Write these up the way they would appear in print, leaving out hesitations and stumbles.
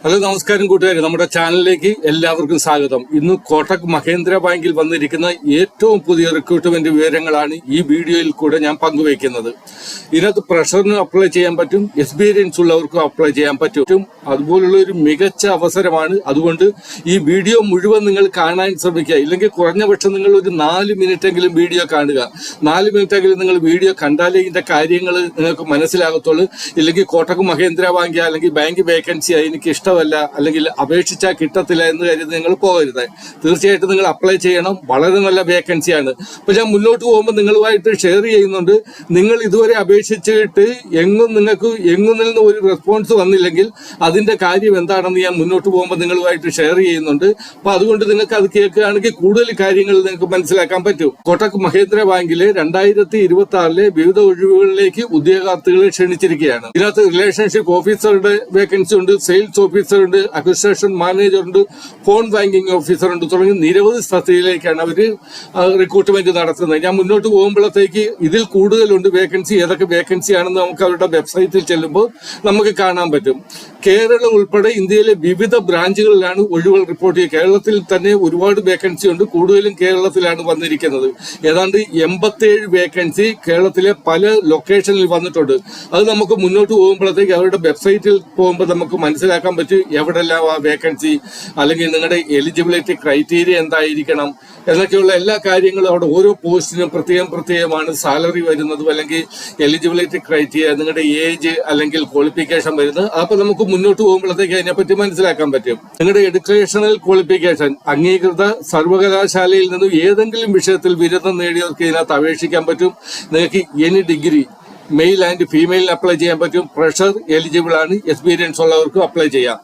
Hello നമസ്കാരം കൂട്ടുകാരെ, നമ്മുടെ ചാനലിലേക്ക് എല്ലാവർക്കും സ്വാഗതം. ഇന്ന് കോട്ടക് മഹേന്ദ്ര ബാങ്കിൽ വന്നിരിക്കുന്ന ഏറ്റവും പുതിയ റിക്രൂട്ട്മെന്റ് വിവരങ്ങളാണ് ഈ വീഡിയോയിൽ കൂടെ ഞാൻ പങ്കുവയ്ക്കുന്നത്. ഇതിനകത്ത് പ്രഷറിന് അപ്ലൈ ചെയ്യാൻ പറ്റും, എക്സ്പീരിയൻസ് ഉള്ളവർക്കും അപ്ലൈ ചെയ്യാൻ പറ്റും. അതുപോലുള്ള ഒരു മികച്ച അവസരമാണ്. അതുകൊണ്ട് ഈ വീഡിയോ മുഴുവൻ നിങ്ങൾ കാണാൻ ശ്രമിക്കുക. ഇല്ലെങ്കിൽ കുറഞ്ഞ പക്ഷം നിങ്ങൾ ഒരു 4 മിനിറ്റെങ്കിലും വീഡിയോ കാണുക. 4 മിനിറ്റെങ്കിലും നിങ്ങൾ വീഡിയോ കണ്ടാലേ ഇതിന്റെ കാര്യങ്ങൾ നിങ്ങൾക്ക് മനസ്സിലാകത്തുള്ളൂ. ഇല്ലെങ്കിൽ കോട്ടക് മഹേന്ദ്ര ബാങ്ക് അല്ലെങ്കിൽ ബാങ്ക് വേക്കൻസിയായി എനിക്ക് ഇഷ്ടമല്ല, അല്ലെങ്കിൽ അപേക്ഷിച്ചാൽ കിട്ടത്തില്ല എന്ന് കരുതി നിങ്ങൾ പോകരുത്. തീർച്ചയായിട്ടും നിങ്ങൾ അപ്ലൈ ചെയ്യണം. വളരെ നല്ല വേക്കൻസിയാണ്. അപ്പൊ ഞാൻ മുന്നോട്ട് പോകുമ്പോൾ നിങ്ങളുമായിട്ട് ഷെയർ ചെയ്യുന്നുണ്ട്. നിങ്ങൾ ഇതുവരെ അപേക്ഷിച്ചിട്ട് നിങ്ങൾക്ക് എങ്ങും നിന്ന് ഒരു റെസ്പോൺസ് വന്നില്ലെങ്കിൽ അതിന്റെ കാര്യം എന്താണെന്ന് ഞാൻ മുന്നോട്ട് പോകുമ്പോൾ നിങ്ങളുമായിട്ട് ഷെയർ ചെയ്യുന്നുണ്ട്. അപ്പൊ അതുകൊണ്ട് നിങ്ങൾക്ക് അത് കേൾക്കുകയാണെങ്കിൽ കൂടുതൽ കാര്യങ്ങൾ നിങ്ങൾക്ക് മനസ്സിലാക്കാൻ പറ്റും. കോട്ടക് മഹേന്ദ്ര ബാങ്കിലെ 2026 വിവിധ ഒഴിവുകളിലേക്ക് ഉദ്യോഗാർത്ഥികളെ ക്ഷണിച്ചിരിക്കുകയാണ്. ഇതിനകത്ത് റിലേഷൻഷിപ്പ് ഓഫീസറുടെ വേക്കൻസി ഉണ്ട്, സെയിൽസ് ഓഫീസർ ഉണ്ട്, അഡ്മിനിസ്ട്രേഷൻ മാനേജർ ഉണ്ട്, ഫോൺ ബാങ്കിങ് ഓഫീസർ ഉണ്ട്, തുടങ്ങി നിരവധി തസ്തികയിലേക്കാണ് അവർ റിക്രൂട്ട്മെന്റ് നടത്തുന്നത്. ഞാൻ മുന്നോട്ട് പോകുമ്പോഴത്തേക്ക് ഇതിൽ കൂടുതലുണ്ട് വേക്കൻസി. ഏതൊക്കെ വേക്കൻസി ആണെന്ന് നമുക്ക് അവരുടെ വെബ്സൈറ്റിൽ ചെല്ലുമ്പോൾ നമുക്ക് കാണാൻ പറ്റും. കേരളം ഉൾപ്പെടെ ഇന്ത്യയിലെ വിവിധ ബ്രാഞ്ചുകളിലാണ് ഒഴിവുകൾ റിപ്പോർട്ട് ചെയ്യുക. കേരളത്തിൽ തന്നെ ഒരുപാട് വേക്കൻസി ഉണ്ട്. കൂടുതലും കേരളത്തിലാണ് വന്നിരിക്കുന്നത്. ഏതാണ്ട് 87 വേക്കൻസി കേരളത്തിലെ പല ലൊക്കേഷനിൽ വന്നിട്ടുണ്ട്. അത് നമുക്ക് മുന്നോട്ട് പോകുമ്പോഴത്തേക്ക് അവരുടെ വെബ്സൈറ്റിൽ പോകുമ്പോൾ നമുക്ക് മനസ്സിലാക്കാൻ പറ്റും എവിടെല്ലാം ആ വേക്കൻസി, അല്ലെങ്കിൽ നിങ്ങളുടെ എലിജിബിലിറ്റി ക്രൈറ്റീരിയ എന്തായിരിക്കണം എന്നൊക്കെയുള്ള എല്ലാ കാര്യങ്ങളും അവിടെ ഓരോ പോസ്റ്റിനും പ്രത്യേകമാണ് സാലറി വരുന്നതും, അല്ലെങ്കിൽ എലിജിബിലിറ്റി ക്രൈറ്റീരിയ, നിങ്ങളുടെ ഏജ് അല്ലെങ്കിൽ ക്വാളിഫിക്കേഷൻ വരുന്നത്. അപ്പൊ നമുക്ക് മുന്നോട്ട് പോകുമ്പോഴത്തേക്ക് അതിനെപ്പറ്റി മനസ്സിലാക്കാൻ പറ്റും. നിങ്ങളുടെ എഡ്യൂക്കേഷണൽ ക്വാളിഫിക്കേഷൻ അംഗീകൃത സർവകലാശാലയിൽ നിന്നും ഏതെങ്കിലും വിഷയത്തിൽ ബിരുദം നേടിയവർക്ക് ഇതിനകത്ത് അപേക്ഷിക്കാൻ പറ്റും. നിങ്ങൾക്ക് എനി ഡിഗ്രി മെയിൽ ആൻഡ് ഫീമെയിലിന് അപ്ലൈ ചെയ്യാൻ പറ്റും. പ്രഷർ എലിജിബിൾ ആണ്, എക്സ്പീരിയൻസ് ഉള്ളവർക്കും അപ്ലൈ ചെയ്യാം.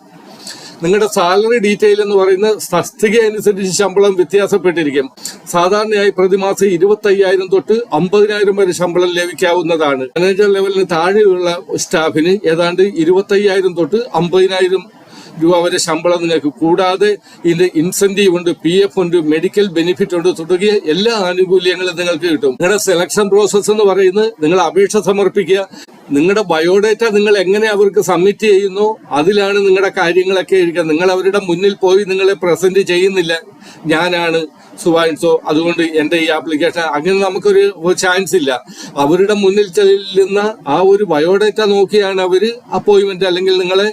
നിങ്ങളുടെ സാലറി ഡീറ്റെയിൽ എന്ന് പറയുന്ന തസ്തിക അനുസരിച്ച് ശമ്പളം വ്യത്യാസപ്പെട്ടിരിക്കും. സാധാരണയായി പ്രതിമാസം 25,000 തൊട്ട് 50,000 വരെ ശമ്പളം ലഭിക്കാവുന്നതാണ്. മാനേജർ ലെവലിന് താഴെയുള്ള സ്റ്റാഫിന് ഏതാണ്ട് 25,000 തൊട്ട് 50,000 രൂപ വരെ ശമ്പളം നിങ്ങൾക്ക്. കൂടാതെ ഇതിന്റെ ഇൻസെന്റീവ് ഉണ്ട്, PF ഉണ്ട്, മെഡിക്കൽ ബെനിഫിറ്റ് ഉണ്ട്, തുടങ്ങിയ എല്ലാ ആനുകൂല്യങ്ങളും നിങ്ങൾക്ക് കിട്ടും. നിങ്ങളുടെ സെലക്ഷൻ പ്രോസസ് എന്ന് പറയുന്നത് നിങ്ങൾ അപേക്ഷ സമർപ്പിക്കുക. നിങ്ങളുടെ ബയോഡേറ്റ നിങ്ങൾ എങ്ങനെ അവർക്ക് സബ്മിറ്റ് ചെയ്യുന്നു അതിലാണ് നിങ്ങളുടെ കാര്യങ്ങളൊക്കെ ഇരിക്കുക. നിങ്ങൾ അവരുടെ മുന്നിൽ പോയി നിങ്ങളെ പ്രസന്റ് ചെയ്യുന്നില്ല, ഞാനാണ് സുവാൻസോ, അതുകൊണ്ട് എന്റെ ഈ ആപ്ലിക്കേഷൻ, അങ്ങനെ നമുക്കൊരു ചാൻസ് ഇല്ല. അവരുടെ മുന്നിൽ ചെല്ലുന്ന ആ ഒരു ബയോഡേറ്റ നോക്കിയാണ് അവര് അപ്പോയിന്റ്മെന്റ് അല്ലെങ്കിൽ നിങ്ങളെ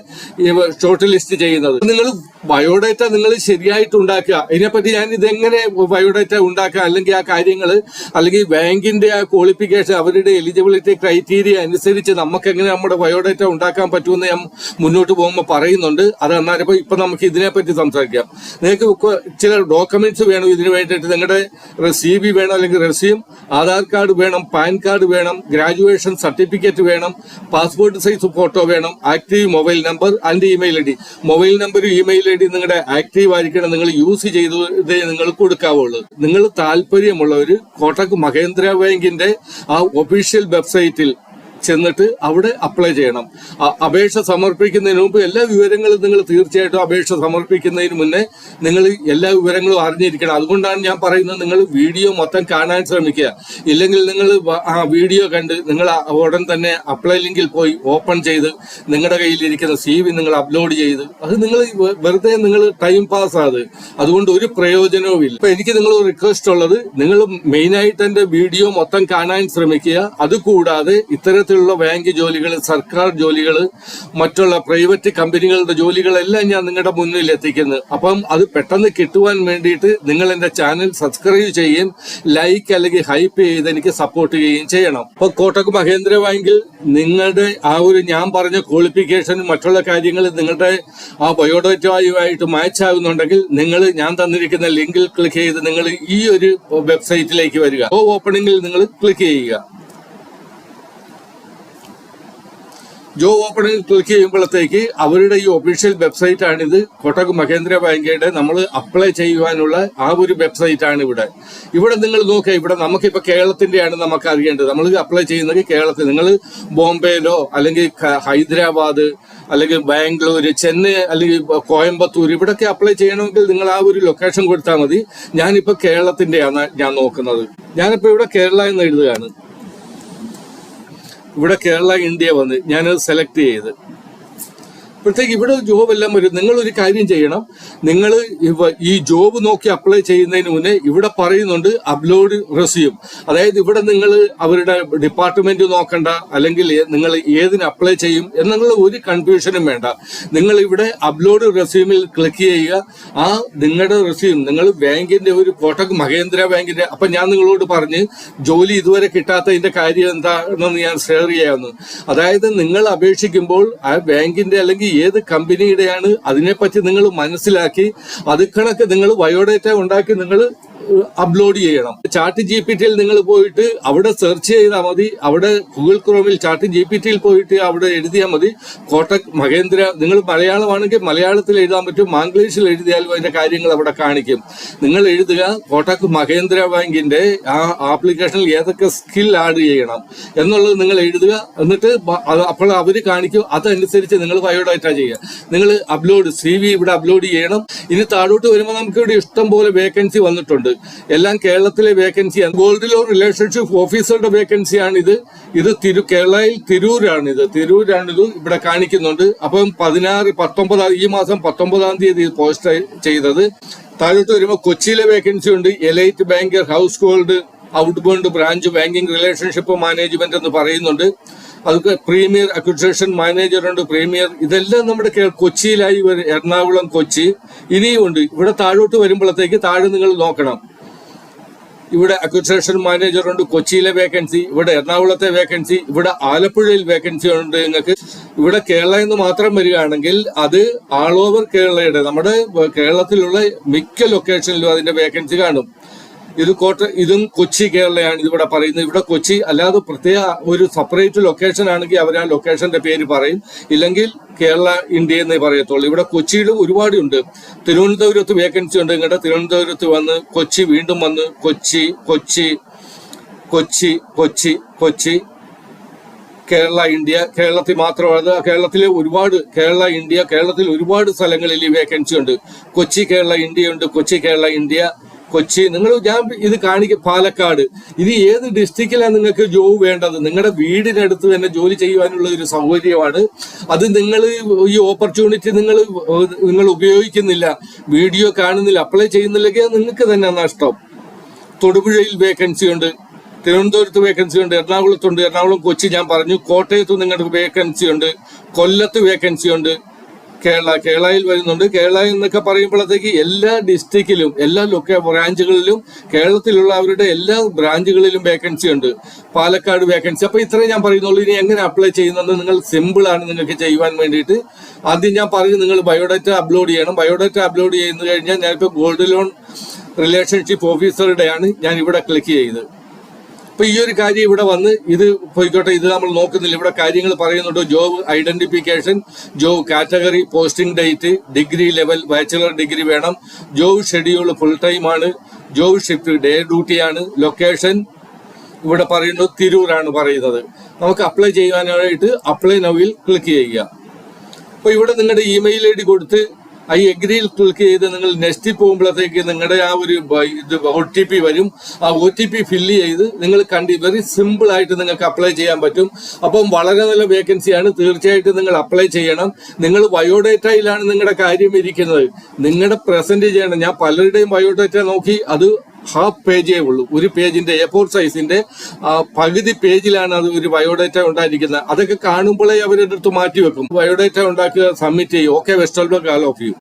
ഷോർട്ട് ലിസ്റ്റ് ചെയ്യുന്നത്. നിങ്ങൾ ബയോഡേറ്റ നിങ്ങൾ ശരിയായിട്ട് ഉണ്ടാക്കുക. ഇതിനെപ്പറ്റി ഞാൻ ഇതെങ്ങനെ ബയോഡേറ്റ ഉണ്ടാക്കുക, അല്ലെങ്കിൽ ആ കാര്യങ്ങൾ, അല്ലെങ്കിൽ ബാങ്കിന്റെ ആ ക്വാളിഫിക്കേഷൻ, അവരുടെ എലിജിബിലിറ്റി ക്രൈറ്റീരിയ അനുസരിച്ച് നമുക്ക് എങ്ങനെ നമ്മുടെ ബയോഡേറ്റ ഉണ്ടാക്കാൻ പറ്റുമെന്ന് ഞാൻ മുന്നോട്ട് പോകുമ്പോൾ പറയുന്നുണ്ട്. അത് അന്നേരം ഇപ്പൊ നമുക്ക് ഇതിനെപ്പറ്റി സംസാരിക്കാം. നിങ്ങൾക്ക് ചില ഡോക്യുമെന്റ്സ് വേണം ഇതിന് വേണ്ടിയിട്ട്. നിങ്ങളുടെ CV വേണം, അല്ലെങ്കിൽ റെസ്യൂം, ആധാർ കാർഡ് വേണം, പാൻ കാർഡ് വേണം, ഗ്രാജുവേഷൻ സർട്ടിഫിക്കറ്റ് വേണം, പാസ്പോർട്ട് സൈസ് ഫോട്ടോ വേണം, active mobile number and email ID. Mobile നമ്പറും ഇമെയിൽ ID നിങ്ങളുടെ ആക്റ്റീവ് ആയിരിക്കണം. നിങ്ങൾ യൂസ് ചെയ്തതേ നിങ്ങൾ കൊടുക്കാവുള്ളൂ. നിങ്ങൾ താല്പര്യമുള്ളവർ കോട്ടക് മഹേന്ദ്ര ബാങ്കിന്റെ ആ ഒഫീഷ്യൽ വെബ്സൈറ്റിൽ ചെന്നിട്ട് അവിടെ അപ്ലൈ ചെയ്യണം. അപേക്ഷ സമർപ്പിക്കുന്നതിന് മുമ്പ് എല്ലാ വിവരങ്ങളും നിങ്ങൾ തീർച്ചയായിട്ടും അപേക്ഷ സമർപ്പിക്കുന്നതിന് മുന്നേ നിങ്ങൾ എല്ലാ വിവരങ്ങളും അറിഞ്ഞിരിക്കണം. അതുകൊണ്ടാണ് ഞാൻ പറയുന്നത് നിങ്ങൾ വീഡിയോ മൊത്തം കാണാൻ ശ്രമിക്കുക. ഇല്ലെങ്കിൽ നിങ്ങൾ ആ വീഡിയോ കണ്ട് നിങ്ങൾ ഉടൻ തന്നെ അപ്ലൈ ലിങ്കിൽ പോയി ഓപ്പൺ ചെയ്ത് നിങ്ങളുടെ കയ്യിലിരിക്കുന്ന CV നിങ്ങൾ അപ്ലോഡ് ചെയ്ത് അത് നിങ്ങൾ വെറുതെ നിങ്ങൾ ടൈം പാസ് ആത്. അതുകൊണ്ട് ഒരു പ്രയോജനവും ഇല്ല. അപ്പൊ എനിക്ക് നിങ്ങൾ റിക്വസ്റ്റ് ഉള്ളത്, നിങ്ങൾ മെയിനായിട്ട് എന്റെ വീഡിയോ മൊത്തം കാണാൻ ശ്രമിക്കുക. അതുകൂടാതെ ഇത്തരത്തിലുള്ള ബാങ്ക് ജോലികൾ, സർക്കാർ ജോലികൾ, മറ്റുള്ള പ്രൈവറ്റ് കമ്പനികളുടെ ജോലികളെല്ലാം ഞാൻ നിങ്ങളുടെ മുന്നിൽ എത്തിക്കുന്നത്. അപ്പം അത് പെട്ടെന്ന് കിട്ടുവാൻ വേണ്ടിയിട്ട് നിങ്ങൾ എന്റെ ചാനൽ സബ്സ്ക്രൈബ് ചെയ്യുകയും ലൈക്ക് അല്ലെങ്കിൽ ഹൈപ്പ് ചെയ്ത് എനിക്ക് സപ്പോർട്ട് ചെയ്യുകയും ചെയ്യണം. അപ്പൊ കോട്ടക് മഹേന്ദ്ര ബാങ്കിൽ നിങ്ങളുടെ ആ ഒരു ഞാൻ പറഞ്ഞ ക്വാളിഫിക്കേഷനും മറ്റുള്ള കാര്യങ്ങൾ നിങ്ങളുടെ ആ ബയോഡേറ്റയുമായിട്ട് മാച്ച് ആകുന്നുണ്ടെങ്കിൽ നിങ്ങൾ ഞാൻ തന്നിരിക്കുന്ന ലിങ്കിൽ ക്ലിക്ക് ചെയ്ത് നിങ്ങൾ ഈ ഒരു വെബ്സൈറ്റിലേക്ക് വരിക. ഓപ്പണിംഗിൽ നിങ്ങൾ ക്ലിക്ക് ചെയ്യുക. ജോബ് ഓപ്പണിംഗ് ക്ലിക്ക് ചെയ്യുമ്പോഴത്തേക്ക് അവരുടെ ഈ ഒഫീഷ്യൽ വെബ്സൈറ്റ് ആണിത്. കോട്ടക് മഹേന്ദ്ര ബാങ്കിന്റെ നമ്മൾ അപ്ലൈ ചെയ്യുവാനുള്ള ആ ഒരു വെബ്സൈറ്റ് ആണ് ഇവിടെ. ഇവിടെ നിങ്ങൾ നോക്കുക, ഇവിടെ നമുക്കിപ്പോ കേരളത്തിന്റെയാണ് നമുക്ക് അറിയേണ്ടത്. നമ്മൾ അപ്ലൈ ചെയ്യുന്നത് കേരളത്തിൽ. നിങ്ങൾ ബോംബെയിലോ അല്ലെങ്കിൽ ഹൈദരാബാദ് അല്ലെങ്കിൽ ബാംഗ്ലൂർ, ചെന്നൈ അല്ലെങ്കിൽ കോയമ്പത്തൂർ ഇവിടൊക്കെ അപ്ലൈ ചെയ്യണമെങ്കിൽ നിങ്ങൾ ആ ഒരു ലൊക്കേഷൻ കൊടുത്താൽ മതി. ഞാനിപ്പോ കേരളത്തിന്റെയാണ് ഞാൻ നോക്കുന്നത്. ഞാനിപ്പോ ഇവിടെ കേരള എന്ന് എഴുതുകയാണ്. ഇവിടെ കേരള ഇന്ത്യ വന്ന് ഞാനത് സെലക്ട് ചെയ്ത് അപ്പോഴത്തേക്ക് ഇവിടെ ജോബ് എല്ലാം വരും. നിങ്ങൾ ഒരു കാര്യം ചെയ്യണം, നിങ്ങൾ ഈ ജോബ് നോക്കി അപ്ലൈ ചെയ്യുന്നതിന് മുന്നേ ഇവിടെ പറയുന്നുണ്ട് അപ്ലോഡ് റെസ്യൂം. അതായത് ഇവിടെ നിങ്ങൾ അവരുടെ ഡിപ്പാർട്ട്മെന്റ് നോക്കണ്ട, അല്ലെങ്കിൽ നിങ്ങൾ ഏതിന് അപ്ലൈ ചെയ്യും എന്നുള്ള ഒരു കൺഫ്യൂഷനും വേണ്ട. നിങ്ങൾ ഇവിടെ അപ്ലോഡ് റെസ്യൂമിൽ ക്ലിക്ക് ചെയ്യുക. ആ നിങ്ങളുടെ റെസ്യൂം നിങ്ങൾ ബാങ്കിന്റെ ഒരു കോട്ടക് മഹേന്ദ്ര ബാങ്കിന്റെ, അപ്പൊ ഞാൻ നിങ്ങളോട് പറഞ്ഞ് ജോലി ഇതുവരെ കിട്ടാത്തതിന്റെ കാര്യം എന്താണെന്ന് ഞാൻ ഷെയർ ചെയ്യാമെന്ന്. അതായത് നിങ്ങൾ അപേക്ഷിക്കുമ്പോൾ ആ ബാങ്കിന്റെ അല്ലെങ്കിൽ ഏത് കമ്പനിയുടെയാണ് അതിനെപ്പറ്റി നിങ്ങൾ മനസ്സിലാക്കി അത് കണക്ക് നിങ്ങൾ ബയോഡേറ്റ ഉണ്ടാക്കി നിങ്ങൾ അപ്ലോഡ് ചെയ്യണം. ചാറ്റ് ജിപിടിയിൽ നിങ്ങൾ പോയിട്ട് അവിടെ സെർച്ച് ചെയ്താൽ മതി. അവിടെ ഗൂഗിൾ ക്രോമിൽ ചാറ്റ് ജിപിടിയിൽ പോയിട്ട് അവിടെ എഴുതിയാൽ മതി കോട്ടക് മഹേന്ദ്ര. നിങ്ങൾ മലയാളമാണെങ്കിൽ മലയാളത്തിൽ എഴുതാൻ പറ്റും, മാംഗ്ലീഷിൽ എഴുതിയാലും അതിന്റെ കാര്യങ്ങൾ അവിടെ കാണിക്കും. നിങ്ങൾ എഴുതുക കോട്ടക് മഹേന്ദ്ര ബാങ്കിന്റെ ആ ആപ്ലിക്കേഷനിൽ ഏതൊക്കെ സ്കിൽ ആഡ് ചെയ്യണം എന്നുള്ളത് നിങ്ങൾ എഴുതുക. എന്നിട്ട് അപ്പോൾ അവർ കാണിക്കും, അതനുസരിച്ച് നിങ്ങൾ ബയോഡാറ്റ ചെയ്യുക. നിങ്ങൾ അപ്ലോഡ് CV ഇവിടെ അപ്ലോഡ് ചെയ്യണം. ഇനി താഴോട്ട് വരുമ്പോൾ നമുക്ക് ഇവിടെ ഇഷ്ടം പോലെ വേക്കൻസി വന്നിട്ടുണ്ട്. എല്ലാം കേരളത്തിലെ വേക്കൻസിയാണ്. ഗോൾഡ് ലോൺ റിലേഷൻഷിപ്പ് ഓഫീസറുടെ വേക്കൻസിയാണിത്. ഇത് കേരളയിൽ തിരൂരാണിത് ഇവിടെ കാണിക്കുന്നുണ്ട്. അപ്പം 19 ഈ മാസം 19-ാം തീയതി പോസ്റ്റ് ചെയ്തത്. താഴോട്ട് വരുമ്പോൾ കൊച്ചിയിലെ വേക്കൻസി ഉണ്ട്. Elite banker, house hold out bound branch banking relationship management എന്ന് പറയുന്നുണ്ട്. അതൊക്കെ പ്രീമിയർ അക്വിസിഷൻ മാനേജർ ഉണ്ട്, പ്രീമിയർ. ഇതെല്ലാം നമ്മുടെ കൊച്ചിയിലായി. എറണാകുളം, കൊച്ചി ഇനിയും ഉണ്ട്. ഇവിടെ താഴോട്ട് വരുമ്പോഴത്തേക്ക് താഴെ നിങ്ങൾ നോക്കണം, ഇവിടെ അക്വിസിഷൻ മാനേജർ ഉണ്ട്, കൊച്ചിയിലെ വേക്കൻസി, ഇവിടെ എറണാകുളത്തെ വേക്കൻസി, ഇവിടെ ആലപ്പുഴയിൽ വേക്കൻസി ഉണ്ട് നിങ്ങൾക്ക്. ഇവിടെ കേരള എന്ന് മാത്രം വരികയാണെങ്കിൽ അത് ആൾ ഓവർ കേരളയുടെ, നമ്മുടെ കേരളത്തിലുള്ള മിക്ക ലൊക്കേഷനിലും അതിന്റെ വേക്കൻസി കാണും. ഇതും കൊച്ചി കേരളയാണ് ഇതിവിടെ പറയുന്നത്. ഇവിടെ കൊച്ചി അല്ലാതെ പ്രത്യേക ഒരു സെപ്പറേറ്റ് ലൊക്കേഷൻ ആണെങ്കിൽ അവർ ആ ലൊക്കേഷന്റെ പേര് പറയും, ഇല്ലെങ്കിൽ കേരള ഇന്ത്യ എന്നേ പറയത്തുള്ളൂ. ഇവിടെ കൊച്ചിയിൽ ഒരുപാടുണ്ട്. തിരുവനന്തപുരത്ത് വേക്കൻസി ഉണ്ട്. ഇങ്ങോട്ട് തിരുവനന്തപുരത്ത് വന്ന് കൊച്ചി, വീണ്ടും വന്ന് കൊച്ചി കൊച്ചി കൊച്ചി കൊച്ചി കൊച്ചി കേരള ഇന്ത്യ. കേരളത്തിൽ മാത്രമല്ല, കേരളത്തിലെ കേരളത്തിൽ ഒരുപാട് സ്ഥലങ്ങളിൽ ഈ വേക്കൻസി ഉണ്ട്. കൊച്ചി കേരള ഇന്ത്യ ഉണ്ട്, കൊച്ചി കേരള ഇന്ത്യ കൊച്ചി. ഞാൻ ഇത് കാണിക്കും പാലക്കാട്. ഇനി ഏത് ഡിസ്ട്രിക്റ്റിലാണ് നിങ്ങൾക്ക് ജോബ് വേണ്ടത്? നിങ്ങളുടെ വീടിനടുത്ത് തന്നെ ജോലി ചെയ്യുവാനുള്ള ഒരു സൗകര്യമാണ് അത്. നിങ്ങൾ ഈ ഓപ്പർച്യൂണിറ്റി നിങ്ങൾ ഉപയോഗിക്കുന്നില്ല, വീഡിയോ കാണുന്നില്ല, അപ്ലൈ ചെയ്യുന്നില്ലെങ്കിൽ നിങ്ങൾക്ക് തന്നെ നഷ്ടം. തൊടുപുഴയിൽ വേക്കൻസി ഉണ്ട്, തിരുവനന്തപുരത്ത് വേക്കൻസി ഉണ്ട്, എറണാകുളത്തുണ്ട്. എറണാകുളം, കൊച്ചി ഞാൻ പറഞ്ഞു. കോട്ടയത്ത് നിങ്ങൾക്ക് വേക്കൻസി ഉണ്ട്, കൊല്ലത്ത് വേക്കൻസി ഉണ്ട്. കേരളയിൽ വരുന്നുണ്ട്. കേരള എന്നൊക്കെ പറയുമ്പോഴത്തേക്ക് എല്ലാ ഡിസ്ട്രിക്റ്റിലും എല്ലാ ബ്രാഞ്ചുകളിലും കേരളത്തിലുള്ള അവരുടെ എല്ലാ ബ്രാഞ്ചുകളിലും വേക്കൻസി ഉണ്ട്. പാലക്കാട് വേക്കൻസി. അപ്പൊ ഇത്രയും ഞാൻ പറയുന്നുള്ളൂ. ഇനി എങ്ങനെ അപ്ലൈ ചെയ്യുന്നത് നിങ്ങൾ സിമ്പിൾ ആണ് നിങ്ങൾക്ക് ചെയ്യുവാൻ വേണ്ടിയിട്ട്. ആദ്യം ഞാൻ പറഞ്ഞു നിങ്ങൾ ബയോഡാറ്റ അപ്ലോഡ് ചെയ്യണം. ബയോഡാറ്റ അപ്ലോഡ് ചെയ്ത് കഴിഞ്ഞാൽ ഞാനിപ്പോൾ ഗോൾഡ് ലോൺ റിലേഷൻഷിപ്പ് ഓഫീസറുടെയാണ് ഞാൻ ഇവിടെ ക്ലിക്ക് ചെയ്ത്. അപ്പൊ ഈ ഒരു കാര്യം ഇവിടെ വന്ന് ഇത് പോയിക്കോട്ടെ, ഇത് നമ്മൾ നോക്കുന്നില്ല. ഇവിടെ കാര്യങ്ങൾ പറയുന്നുണ്ട്. Job identification, job category, posting date, degree level, bachelor degree വേണം, ജോബ് ഷെഡ്യൂൾ ഫുൾ ടൈം ആണ്, ജോബ് ഷിഫ്റ്റ് ഡേ ഡ്യൂട്ടിയാണ്, ലൊക്കേഷൻ ഇവിടെ പറയുന്നത് തിരൂരാണ് പറയുന്നത്. നമുക്ക് അപ്ലൈ ചെയ്യാനായിട്ട് അപ്ലൈ നൗവിൽ ക്ലിക്ക് ചെയ്യുക. അപ്പൊ ഇവിടെ നിങ്ങളുടെ ഇമെയിൽ ID കൊടുത്ത് ഈ എഗ്രിയിൽ ക്ലിക്ക് ചെയ്ത് നിങ്ങൾ നെക്സ്റ്റ് പോകുമ്പോഴത്തേക്ക് നിങ്ങളുടെ ആ ഒരു OTP വരും. ആ OTP ഫില്ല് ചെയ്ത് നിങ്ങൾ വെരി സിമ്പിൾ ആയിട്ട് നിങ്ങൾക്ക് അപ്ലൈ ചെയ്യാൻ പറ്റും. അപ്പം വളരെ നല്ല വേക്കൻസിയാണ്. തീർച്ചയായിട്ടും നിങ്ങൾ അപ്ലൈ ചെയ്യണം. നിങ്ങൾ ബയോഡേറ്റയിലാണ് നിങ്ങളുടെ കാര്യം ഇരിക്കുന്നത്. നിങ്ങളുടെ പ്രസന്റ് ചെയ്യണം. ഞാൻ പലരുടെയും ബയോഡേറ്റ നോക്കി, അത് ഹാഫ് പേജേ ഉള്ളൂ. ഒരു പേജിന്റെ A4 സൈസിന്റെ പകുതി പേജിലാണ് അത് ഒരു ബയോഡേറ്റ ഉണ്ടായിരിക്കുന്നത്. അതൊക്കെ കാണുമ്പോഴേ അവരുടെ അടുത്ത് മാറ്റി വെക്കും. ബയോഡേറ്റ ഉണ്ടാക്കുക, സബ്മിറ്റ് ചെയ്യും. Okay, best of luck, all of U.